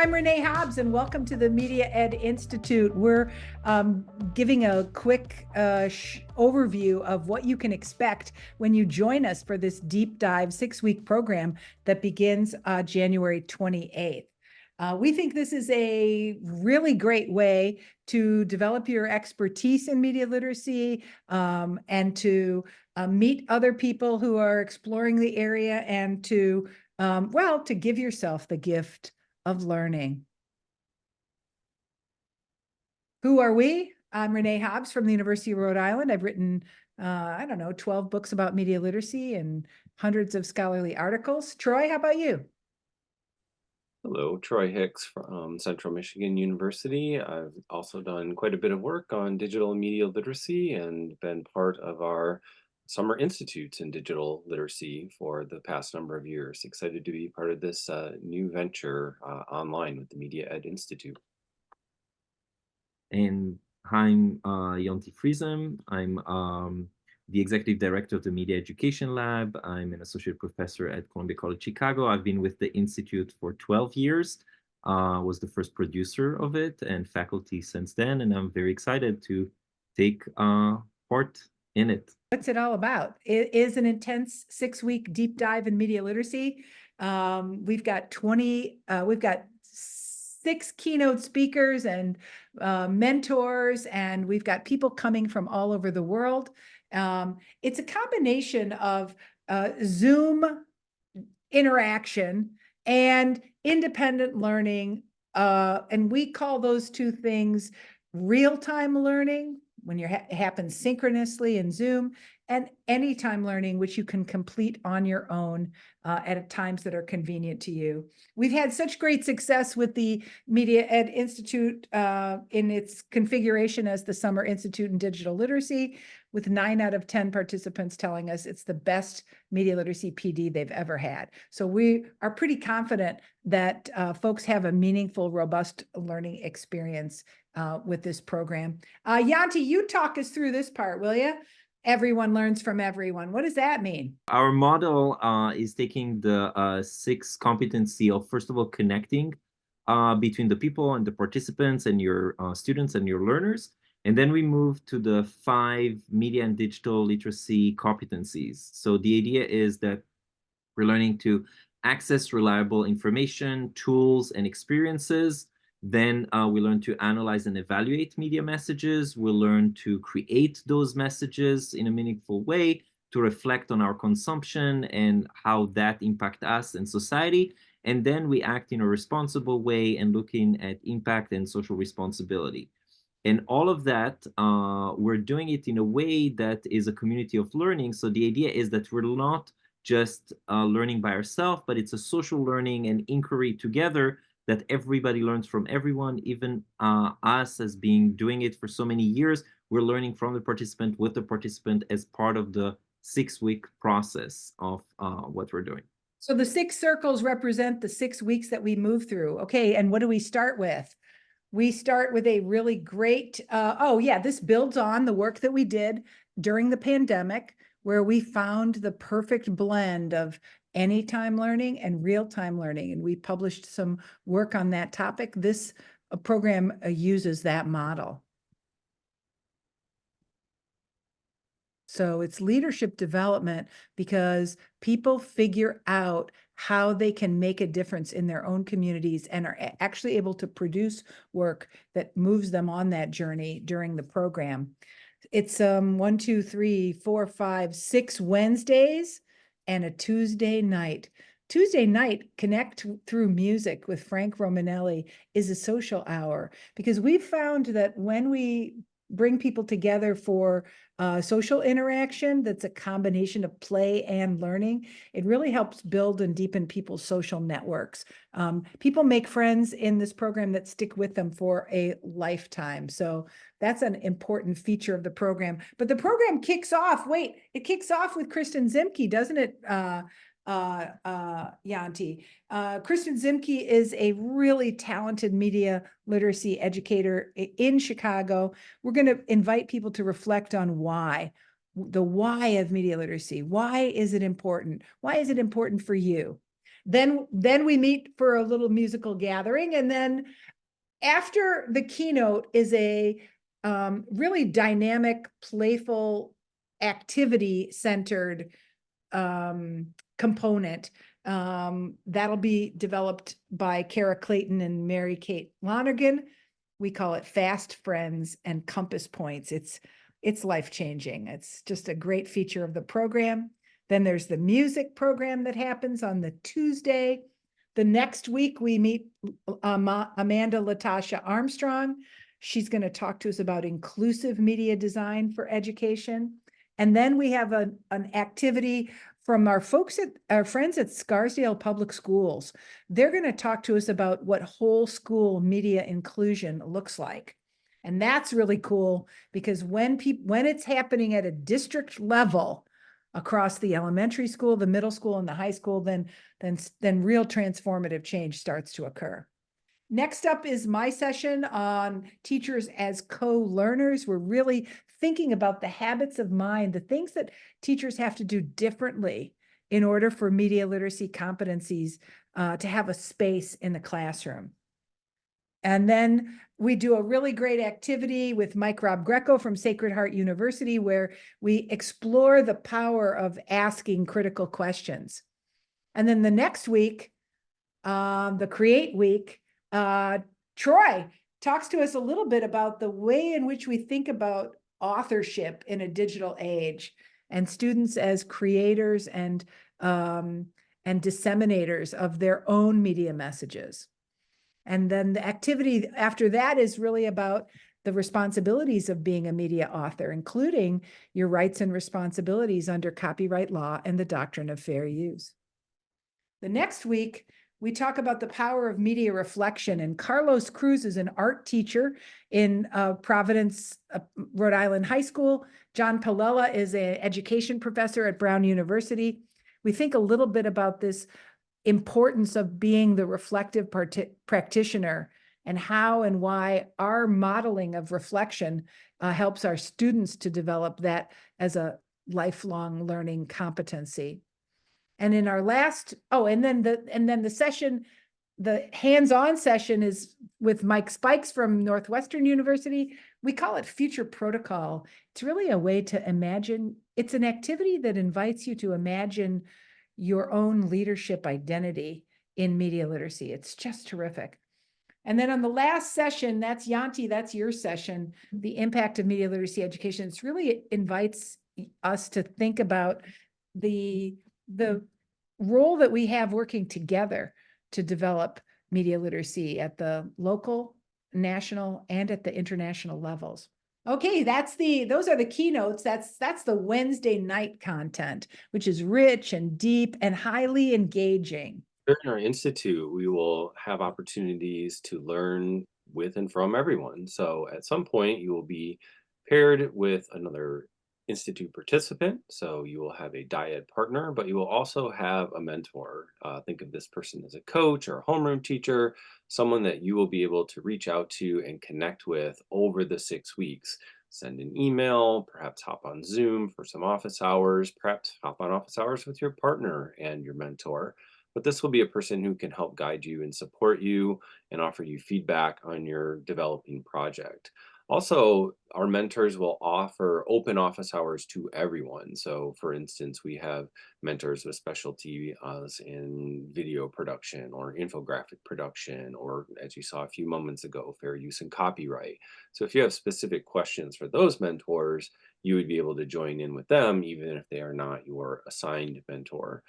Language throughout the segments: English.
I'm Renee Hobbs, and welcome to the MediaEd Institute. We're giving a quick overview of what you can expect when you join us for this deep dive 6-week program that begins January 28th. We think this is a really great way to develop your expertise in media literacy and to meet other people who are exploring the area and to, to give yourself the gift of learning. Who are we? I'm Renee Hobbs from the University of Rhode Island. I've written, 12 books about media literacy and hundreds of scholarly articles. Troy, how about you? Hello, Troy Hicks from Central Michigan University. I've also done quite a bit of work on digital and media literacy and been part of our summer institutes in digital literacy for the past number of years. Excited to be part of this new venture online with the MediaEd Institute. And I'm Jonty Friesem. I'm the executive director of the Media Education Lab. I'm an associate professor at Columbia College Chicago. I've been with the Institute for 12 years, was the first producer of it and faculty since then. And I'm very excited to take part in it. What's it all about? It is an intense 6-week deep dive in media literacy. We've got 6 keynote speakers and mentors, and we've got people coming from all over the world. It's a combination of Zoom interaction and independent learning, and we call those two things real-time learning, when it happens synchronously in Zoom, and anytime learning, which you can complete on your own at times that are convenient to you. We've had such great success with the MediaEd Institute in its configuration as the Summer Institute in Digital Literacy, with 9 out of 10 participants telling us it's the best media literacy PD they've ever had. So we are pretty confident that folks have a meaningful, robust learning experience with this program. Jonty, you talk us through this part, will you? Everyone learns from everyone. What does that mean? Our model is taking the 6 competency of, first of all, connecting between the people and the participants and your students and your learners. And then we move to the 5 media and digital literacy competencies. So the idea is that we're learning to access reliable information, tools, and experiences. Then we learn to analyze and evaluate media messages. We'll learn to create those messages in a meaningful way, to reflect on our consumption and how that impacts us and society. And then we act in a responsible way and looking at impact and social responsibility. And all of that, we're doing it in a way that is a community of learning. So the idea is that we're not just learning by ourselves, but it's a social learning and inquiry together that everybody learns from everyone, even us as being doing it for so many years. We're learning from the participant, with the participant, as part of the 6-week process of what we're doing. So the 6 circles represent the 6 weeks that we move through. Okay, and what do we start with? We start with a really great, this builds on the work that we did during the pandemic, where we found the perfect blend of anytime learning and real-time learning. And we published some work on that topic. This program uses that model. So it's leadership development because people figure out how they can make a difference in their own communities and are actually able to produce work that moves them on that journey during the program. It's 1, 2, 3, 4, 5, 6 Wednesdays and a Tuesday night. Tuesday night, Connect Through Music with Frank Romanelli is a social hour, because we've found that when we bring people together for social interaction that's a combination of play and learning, it really helps build and deepen people's social networks. People make friends in this program that stick with them for a lifetime. So that's an important feature of the program. But the program kicks off, it kicks off with Kristen Zimke, doesn't it, Jonty? Kristen Zimke is a really talented media literacy educator in Chicago. We're going to invite people to reflect on the why of media literacy. Why is it important? Why is it important for you? Then we meet for a little musical gathering, and then after the keynote is a really dynamic, playful, activity-centered component that'll be developed by Kara Clayton and Mary Kate Lonergan. We call it Fast Friends and Compass Points. It's life-changing. It's just a great feature of the program. Then there's the music program that happens on the Tuesday. The next week, we meet Amanda Latasha Armstrong. She's going to talk to us about inclusive media design for education. And then we have an activity from our friends at Scarsdale Public Schools. They're going to talk to us about what whole school media inclusion looks like. And that's really cool because when it's happening at a district level across the elementary school, the middle school, and the high school, then real transformative change starts to occur. Next up is my session on teachers as co-learners. We're really thinking about the habits of mind, the things that teachers have to do differently in order for media literacy competencies to have a space in the classroom. And then we do a really great activity with Mike Rob Greco from Sacred Heart University, where we explore the power of asking critical questions. And then the next week, the Create Week, Troy talks to us a little bit about the way in which we think about authorship in a digital age, and students as creators and disseminators of their own media messages. And then the activity after that is really about the responsibilities of being a media author, including your rights and responsibilities under copyright law and the doctrine of fair use. The next week, we talk about the power of media reflection, and Carlos Cruz is an art teacher in Providence, Rhode Island High School. John Palella is an education professor at Brown University. We think a little bit about this importance of being the reflective practitioner and how and why our modeling of reflection helps our students to develop that as a lifelong learning competency. And in our last, and then the session, the hands-on session is with Mike Spikes from Northwestern University. We call it Future Protocol. It's really a way to imagine. It's an activity that invites you to imagine your own leadership identity in media literacy. It's just terrific. And then on the last session, that's Yanti, that's your session, the impact of media literacy education. It's really invites us to think about the role that we have working together to develop media literacy at the local, national, and at the international levels. Okay, those are the keynotes. That's the Wednesday night content, which is rich and deep and highly engaging. During our institute, we will have opportunities to learn with and from everyone. So at some point, you will be paired with another institute participant. So you will have a dyad partner, but you will also have a mentor. Think of this person as a coach or a homeroom teacher, someone that you will be able to reach out to and connect with over the 6 weeks. Send an email, perhaps hop on Zoom for some office hours, perhaps hop on office hours with your partner and your mentor. But this will be a person who can help guide you and support you and offer you feedback on your developing project. Also, our mentors will offer open office hours to everyone. So for instance, we have mentors with specialty in video production or infographic production, or as you saw a few moments ago, fair use and copyright. So if you have specific questions for those mentors, you would be able to join in with them, even if they are not your assigned mentor.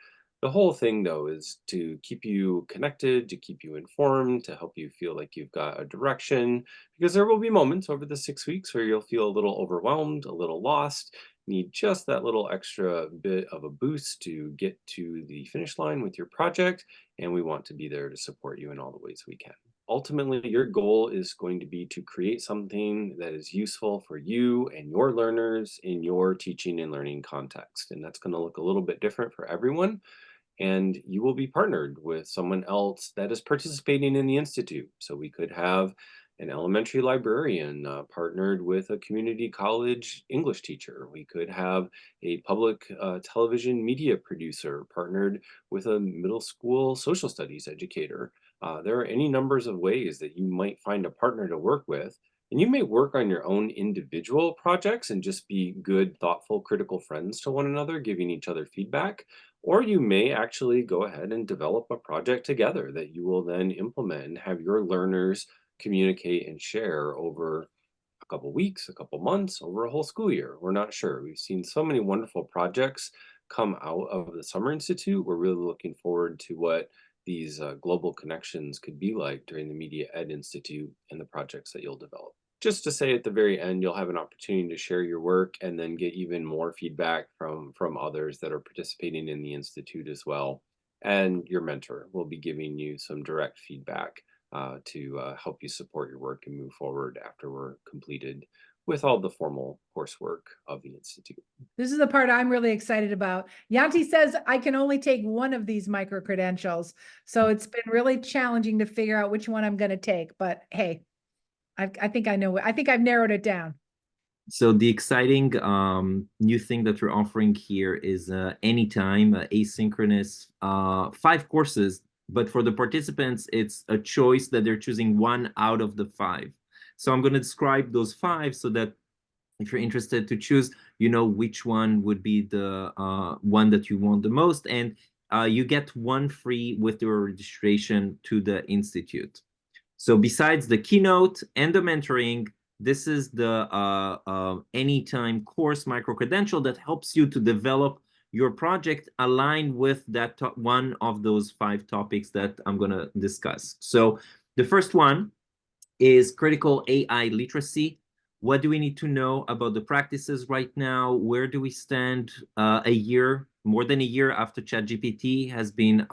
The whole thing, though, is to keep you connected, to keep you informed, to help you feel like you've got a direction, because there will be moments over the 6 weeks where you'll feel a little overwhelmed, a little lost, need just that little extra bit of a boost to get to the finish line with your project, and we want to be there to support you in all the ways we can. Ultimately, your goal is going to be to create something that is useful for you and your learners in your teaching and learning context, and that's going to look a little bit different for everyone. And you will be partnered with someone else that is participating in the institute. So we could have an elementary librarian partnered with a community college English teacher. We could have a public television media producer partnered with a middle school social studies educator. There are any numbers of ways that you might find a partner to work with. And you may work on your own individual projects and just be good, thoughtful, critical friends to one another, giving each other feedback. Or you may actually go ahead and develop a project together that you will then implement and have your learners communicate and share over a couple weeks, a couple months, over a whole school year. We're not sure. We've seen so many wonderful projects come out of the Summer Institute. We're really looking forward to what these global connections could be like during the Media Ed Institute and the projects that you'll develop. Just to say at the very end, you'll have an opportunity to share your work and then get even more feedback from others that are participating in the Institute as well. And your mentor will be giving you some direct feedback to help you support your work and move forward after we're completed with all the formal coursework of the Institute. This is the part I'm really excited about. Yanti says I can only take one of these micro credentials. So it's been really challenging to figure out which one I'm going to take. But hey, I think I know. I think I've narrowed it down. So the exciting new thing that we're offering here is anytime asynchronous 5 courses, but for the participants, it's a choice that they're choosing 1 out of the 5. So I'm going to describe those 5 so that if you're interested to choose, you know which one would be the one that you want the most, and you get 1 free with your registration to the Institute. So besides the keynote and the mentoring, this is the anytime course micro-credential that helps you to develop your project aligned with that one of those 5 topics that I'm going to discuss. So the first one is critical AI literacy. What do we need to know about the practices right now? Where do we stand more than a year after ChatGPT has been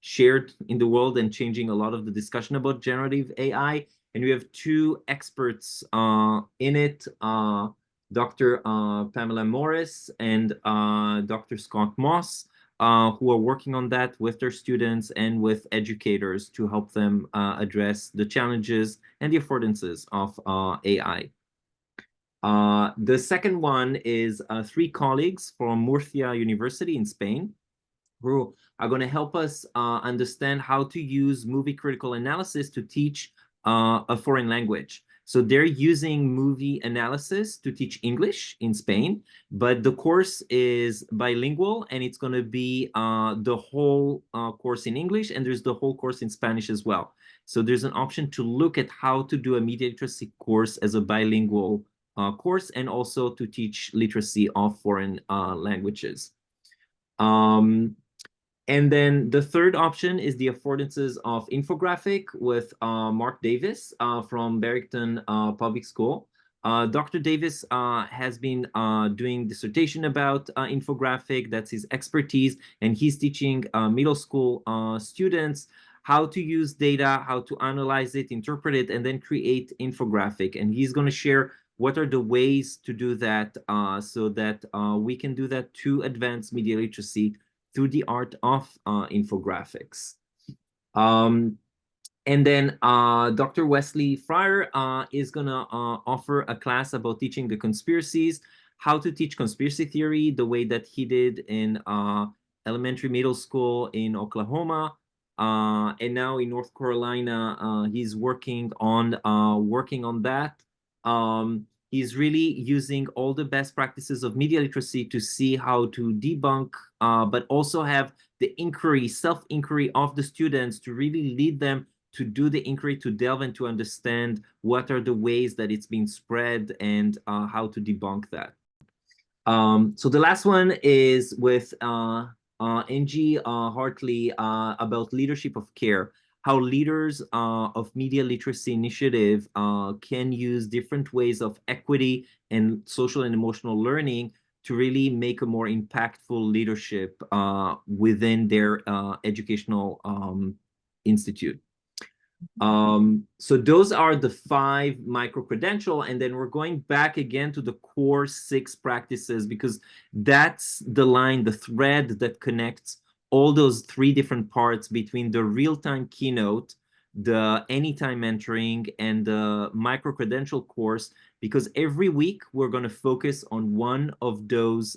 shared in the world and changing a lot of the discussion about generative AI? And we have 2 experts in it, Dr. Pamela Morris and Dr. Scott Moss, who are working on that with their students and with educators to help them address the challenges and the affordances of AI. The second one is 3 colleagues from Murcia University in Spain, who are going to help us understand how to use movie critical analysis to teach a foreign language. So they're using movie analysis to teach English in Spain, but the course is bilingual, and it's going to be the whole course in English, and there's the whole course in Spanish as well. So there's an option to look at how to do a media literacy course as a bilingual course, and also to teach literacy of foreign languages. And then the third option is the affordances of infographic with Mark Davis from Barrington Public School. Dr. Davis has been doing dissertation about infographic. That's his expertise, and he's teaching middle school students how to use data, how to analyze it, interpret it, and then create infographic. And he's going to share what are the ways to do that so that we can do that to advance media literacy through the art of infographics. And then Dr. Wesley Fryer is going to offer a class about teaching the conspiracies, how to teach conspiracy theory the way that he did in elementary middle school in Oklahoma. And now in North Carolina, he's working on that. He's really using all the best practices of media literacy to see how to debunk, but also have the inquiry, self-inquiry of the students to really lead them to do the inquiry, to delve and to understand what are the ways that it's being spread and how to debunk that. So the last one is with Angie Hartley about leadership of care. How leaders of media literacy initiative can use different ways of equity and social and emotional learning to really make a more impactful leadership within their educational institute. So those are the 5 micro-credential, and then we're going back again to the core 6 practices, because that's the line, the thread that connects all those 3 different parts between the real-time keynote, the anytime mentoring, and the micro-credential course, because every week we're going to focus on one of those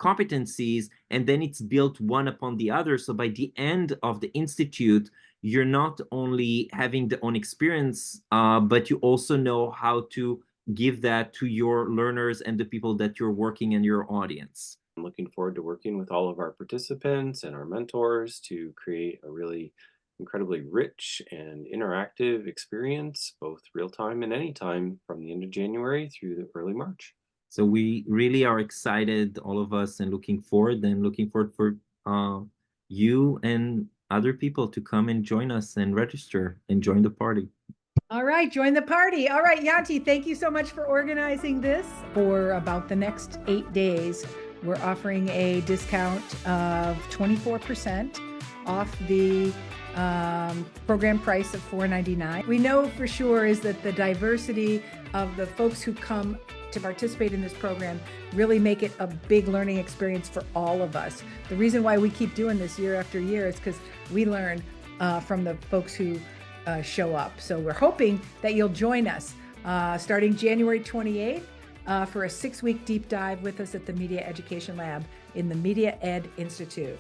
competencies, and then it's built one upon the other. So by the end of the institute, you're not only having the own experience, but you also know how to give that to your learners and the people that you're working in your audience. I'm looking forward to working with all of our participants and our mentors to create a really incredibly rich and interactive experience, both real time and anytime, from the end of January through the early March. So we really are excited, all of us, and looking forward for you and other people to come and join us and register and join the party. All right, join the party. All right, Yanti, thank you so much for organizing this. For about the next 8 days, we're offering a discount of 24% off the program price of $4.99. We know for sure is that the diversity of the folks who come to participate in this program really make it a big learning experience for all of us. The reason why we keep doing this year after year is because we learn from the folks who show up. So we're hoping that you'll join us starting January 28th for a 6-week deep dive with us at the Media Education Lab in the MediaEd Institute.